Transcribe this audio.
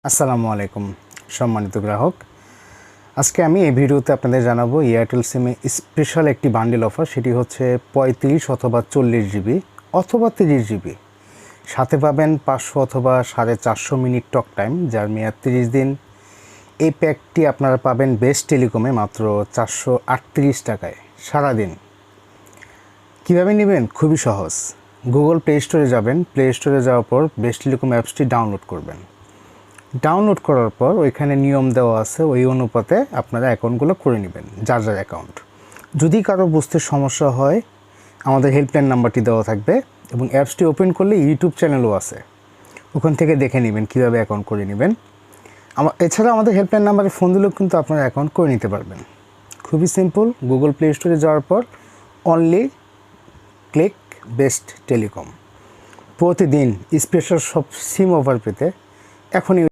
আসসালামু আলাইকুম সম্মানিত গ্রাহক। আজকে আমি এই ভিডিওতে আপনাদের জানাবো এয়ারটেল সিমে স্পেশাল একটি বান্ডেল অফার। সেটি হচ্ছে 35 অথবা 40 জিবি অথবা 30 জিবি, সাথে পাবেন 500 অথবা 450 মিনিট টক টাইম, যার মেয়াদ 30 দিন। এই প্যাকটি আপনারা পাবেন বেস্ট টেলিকমে মাত্র 438 টাকায় সারাদিন। কীভাবে নেবেন? খুবই সহজ। গুগল প্লে স্টোরে যাবেন, প্লে স্টোরে যাওয়ার পর বেস্ট টেলিকম অ্যাপসটি ডাউনলোড করবেন। ডাউনলোড করার পর ওইখানে নিয়ম দেওয়া আছে, ওই অনুপাতে আপনারা অ্যাকাউন্টগুলো করে নেবেন, যার যার অ্যাকাউন্ট। যদি কারো বুঝতে সমস্যা হয়, আমাদের হেল্পলাইন নাম্বারটি দেওয়া থাকবে এবং অ্যাপসটি ওপেন করলে ইউটিউব চ্যানেলও আছে, ওখান থেকে দেখে নেবেন কীভাবে অ্যাকাউন্ট করে নেবেন। এছাড়া আমাদের হেল্পলাইন নাম্বারে ফোন দিলেও কিন্তু আপনারা অ্যাকাউন্ট করে নিতে পারবেন। খুবই সিম্পল। গুগল প্লে স্টোরে যাওয়ার পর অনলি ক্লিক বেস্ট টেলিকম। প্রতিদিন স্পেশাল সব সিম অফার পেতে এখনই